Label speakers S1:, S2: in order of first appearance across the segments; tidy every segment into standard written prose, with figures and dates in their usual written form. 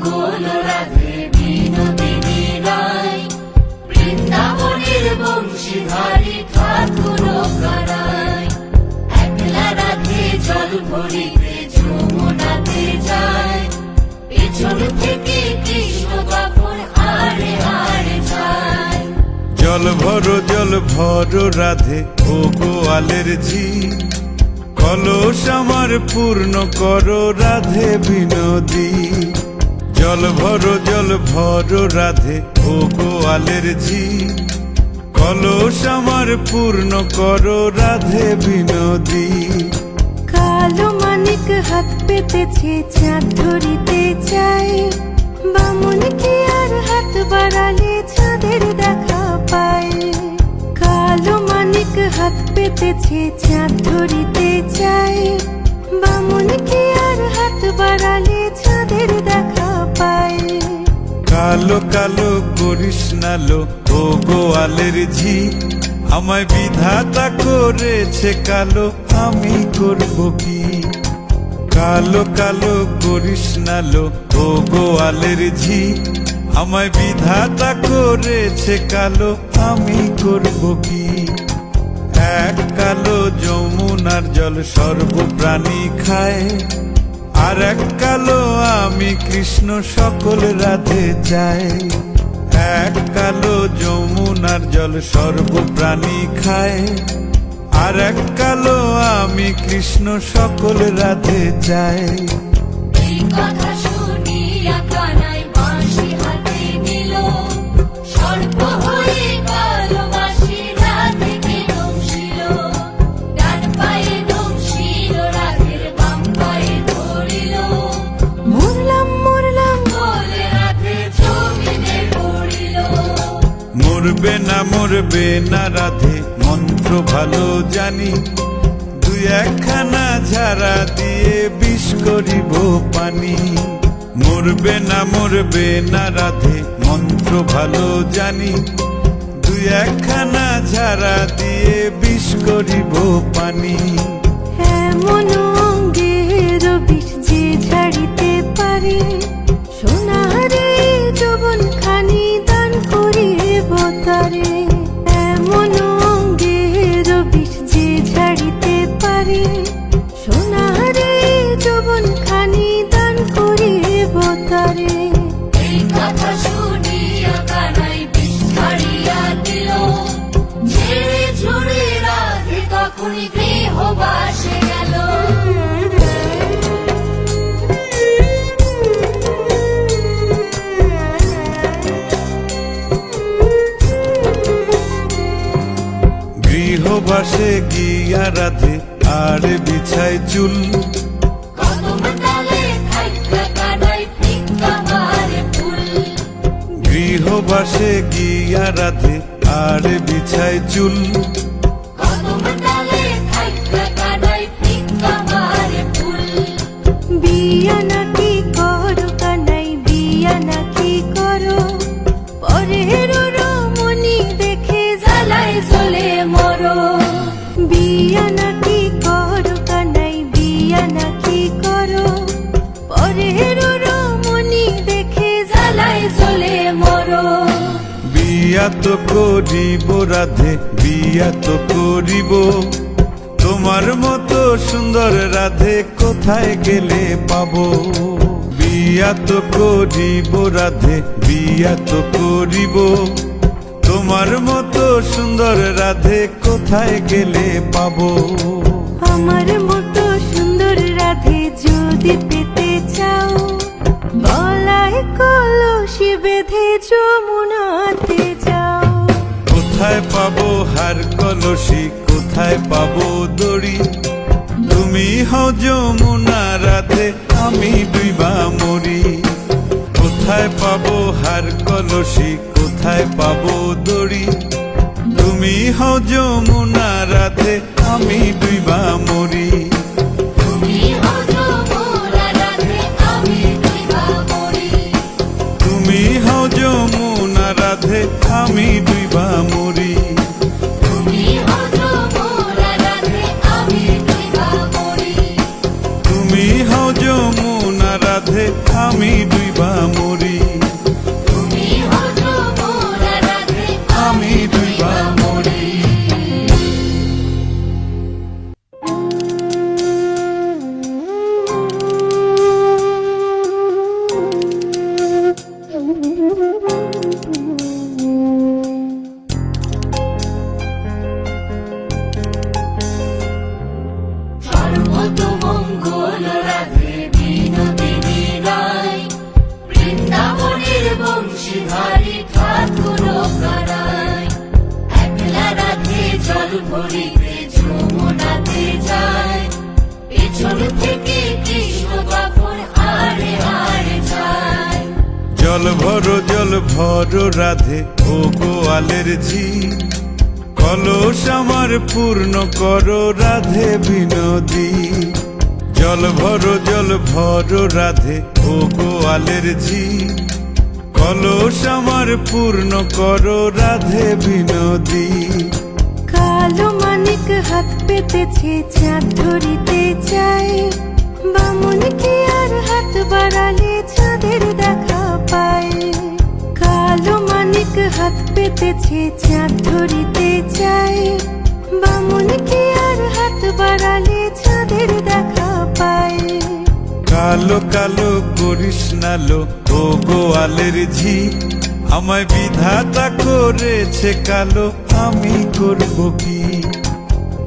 S1: মঙ্গল রাধে বিনোদিনী রায়, বৃন্দাবনের বংশীধারী ঠাকুর কানাই। একলা রাধে জল ভরিতে যমুনাতে যায়, পেছন থেকে কৃষ্ণ তখন হাড়ে হাড়ে যায়।
S2: জল ভরো রাধে ও গোয়ালের ঝি, কলস আমার পূর্ণ করো রাধে বিনোদী। জল ভরো রাধে ও গোয়ালের ঝি, কলস আমার পূর্ণ করো রাধে বিনোদী।
S3: কালো মানিক হাত পেতেছে চাঁদ ধরিতে চায়, বামুন কি আর হাত বাড়ালে চাঁদের দেখা পায়। কালো মানিক হাত পেতেছে চাঁদ ধরিতে চায়, বামুন কি আর হাত বাড়ালে চাঁদের দেখা পায়।
S2: কালো কালো করিস নালো ও গোয়ালের ঝি, আমায় বিধাতা করেছে কালো, আমি করব কি। কালো কালো করিস নালো ও গোয়ালের ঝি, আমায় বিধাতা করেছে কালো, আমি করব কি। এক কালো যমুনার জল সর্বপ্রাণী খায়, আর এক কালো আমি কৃষ্ণ সকল রাধে চাই। এক কালো যমুনার জল সর্বপ্রাণী খায়, আর এক কালো আমি কৃষ্ণ সকল রাধে চাই।
S1: এই কথা শুনিয়া কানাই বাঁশি হাতে নিল, সর্প হয়ে কালো বাঁশি রাধেকে দংশিল। ডান পায়ে দংশিল রাধের, বাম পায়ে ধরিল,
S3: মরলাম মরলাম
S1: বলে রাধে জমিনে পড়িল।
S2: মরবে না রাধে মন্ত্র ভালো জানি, দুই একখানা ঝাড়া দিয়ে বিষ করিব পানি। মরবে না রাধে মন্ত্র ভালো জানি, দুই একখানা ঝাড়া দিয়ে বিষ করিব পানি।
S3: এমন অঙ্গের বিষ যে ঝাড়িতে পারে, সোনারে যৌবন খানি দান করিব তারে। এমন অঙ্গের বিষ যে ঝাড়িতে পারে, সোনারে যৌবন খানি দান করিব তারে।
S1: এই কথা শুনিয়া কানাই বিষ ছাড়িয়া দিল, ঝেড়ে ঝুড়ে রাধে তখনই গৃহবাসে গেল।
S2: গৃহবাসে গিয়া রাধে আর বিছাই চুল,
S1: কদম ডালে থাইকা কানাই ফিক্কা মারে ফুল।
S2: গৃহবাসে গিয়া রাধে আর বিছাই চুল,
S1: কদম ডালে থাইকা কানাই ফিক্কা মারে ফুল।
S3: বিয়া নাকি করো কানাই, বিয়া নাকি করো, পরের রমণী দেখে
S1: জ্বালায় জ্বলে মরো।
S3: বিয়া নাকি করো কানাই, বিয়া নাকি করো, পরের রমণী দেখে
S1: জ্বালায় জ্বলে মরো।
S2: বিয়া তো করিব রাধে, বিয়া তো করিব, তোমার মতো সুন্দর রাধে কোথায় গেলে পাবো। বিয়া তো করিব রাধে, বিয়া তো করিব, তোমার মতো সুন্দর রাধে কোথায় গেলে পাবো।
S3: আমার মতো সুন্দর রাধে যদি পেতে চাও, গলায় কলসি বেঁধে যমুনাতে যাও।
S2: কোথায় পাবো হার কলসি, কোথায় পাবো দড়ি, তুমি হও যমুনা রাধে, আমি ডুইবা মরি। কোথায় পাবো হার কলসি, কোথায় পাবো দড়ি, তুমি হও যমুনা রাধে, আমি ডুইবা মরি।
S1: তুমি হও যমুনা রাধে, আমি ডুইবা মরি।
S2: তুমি হও যমুনা রাধে, আমি ডুইবা মরি।
S1: তুমি হও যমুনা রাধে, আমি ডুইবা মরি।
S2: তুমি হও যমুনা রাধে, আমি ডুইবা মরি,
S1: তুমি হও যমুনা রাধে
S2: আমি ডুইবা মরি।
S1: সর্বতমঙ্গল রাধে বিনোদিনী রায়, বৃন্দাবনের বংশীধারী ঠাকুর কারায়। একলা রাধে জল ভরিতে যমুনাতে যায়, পেছন থেকে কৃষ্ণ তখন হারে হারে যায়।
S2: জল ভরো রাধে ও গোয়ালের ঝি, কলস আমার পূর্ণ করো রাধে বিনোদী। জল ভরো রাধে ও গোয়ালের ঝি, কলস আমার পূর্ণ করো রাধে বিনোদী।
S3: কালো মানিক হাত পেতেছে চাঁদ ধরিতে চায়, বামুন কি আর হাত বাড়ালে চাঁদের দেখা পায়। কালো মানিক হাত পেতেছে চাঁদ ধরিতে চায়, বামুন কি আর হাত বাড়ালে চাঁদের দেখা পায়।
S2: কালো কালো করিস নালো ও গোয়ালের ঝি, আমায় বিধাতা করেছে কালো, আমি করব কি।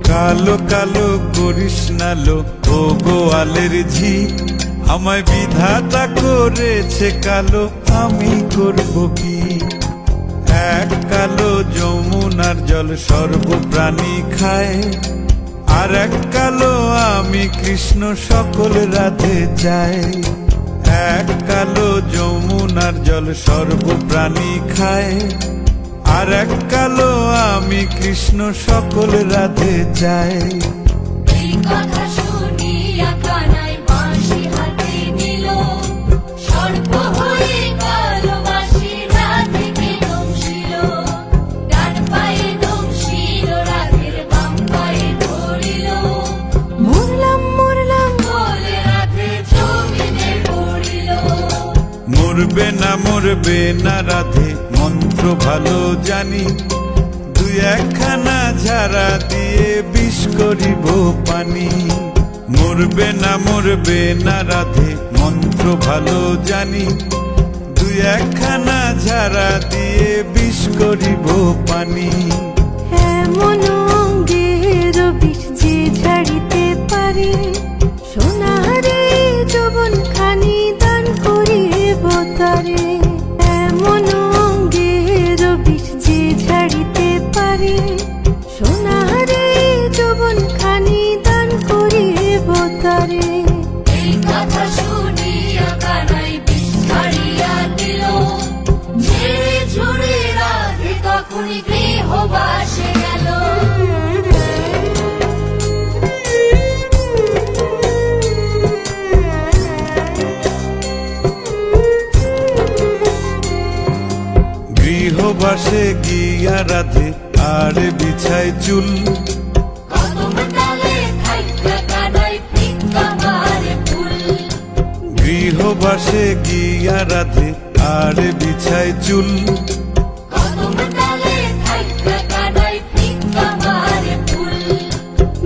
S2: কালো কালো করিস নালো ও গোয়ালের ঝি, আমায় বিধাতা করেছে কালো, আমি করব কি। এক কালো যমুনার জল সর্বপ্রাণী খায়, আর এক কালো আমি কৃষ্ণ সকল রাধে চাই। এক কালো যমুনার জল সর্বপ্রাণী খায়, আর এক কালো আমি কৃষ্ণ সকল রাধে চাই।
S1: এই কথা শুনিয়া কানাই বাঁশি হাতে নিল, সর্প হয়ে কালো বাঁশি রাধেকে দংশিল। ডান পায়ে দংশিল রাধের, বাম পায়ে ধরিল,
S3: মরলাম
S1: বলে রাধে জমিনে পড়িল।
S2: মরবে না রাধে মন্ত্র ভালো জানি, দুই একখানা ঝাড়া দিয়ে বিষ করিব পানি। মরবে না রাধে মন্ত্র ভালো জানি, দুই একখানা ঝাড়া দিয়ে বিষ করিব পানি।
S3: এমন অঙ্গের বিষ যে ঝাড়িতে পারে, সোনারে যৌবন খানি দান করিব তারে। এমন অঙ্গের বিষ যে ঝাড়িতে পারে, সোনারে যৌবন খানি দান করিব তারে।
S1: এই কথা শুনিয়া কানাই বিষ ছাড়িয়া দিল, ঝেড়ে ঝুড়ে রাধে তখনই গৃহবাসে গেল।
S2: গৃহবাসে গিয়া রাধে আর বিছাই চুল,
S1: কদম ডালে থাইকা কানাই ফিক্কা মারে ফুল।
S2: গৃহবাসে গিয়া রাধে আর বিছাই চুল,
S1: কদম ডালে থাইকা কানাই ফিক্কা মারে ফুল।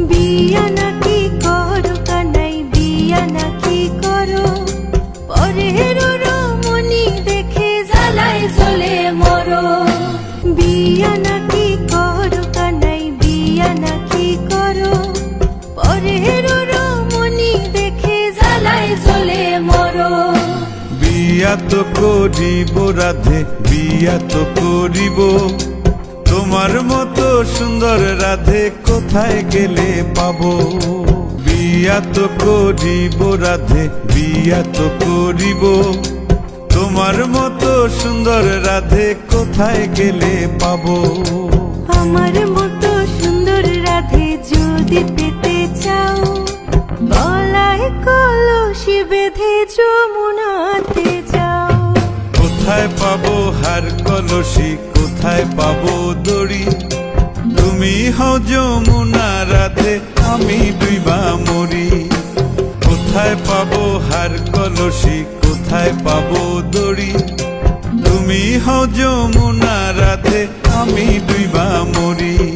S3: বিয়া নাকি করো কানাই, বিয়া নাকি করো, পরের রমণী দেখে
S1: জ্বালায় জ্বলে মরো।
S3: বিয়া নাকি করো কানাই, বিয়া নাকি করো, পরের রমণী দেখে
S1: জ্বালায় জ্বলে মরো।
S2: বিয়া তো করিব রাধে, বিয়া তো করিব, তোমার মতো সুন্দর রাধে কোথায় গেলে পাবো। বিয়া তো করিব রাধে, বিয়া তো করিব, তোমার মতো সুন্দর রাধে কোথায় গেলে পাবো।
S3: আমার মতো সুন্দর রাধে যদি পেতে চাও, গলায় কলসি বেঁধে যমুনাতে যাও।
S2: কোথায় পাবো হার কলসি, কোথায় পাবো দড়ি, তুমি হও যমুনা রাধে, আমি ডুইবা মরি। কোথায় কোথায় পাবো হার কলসি, কোথায় পাবো দড়ি? তুমি হও যমুনা রাধে, আমি ডুইবা মরি।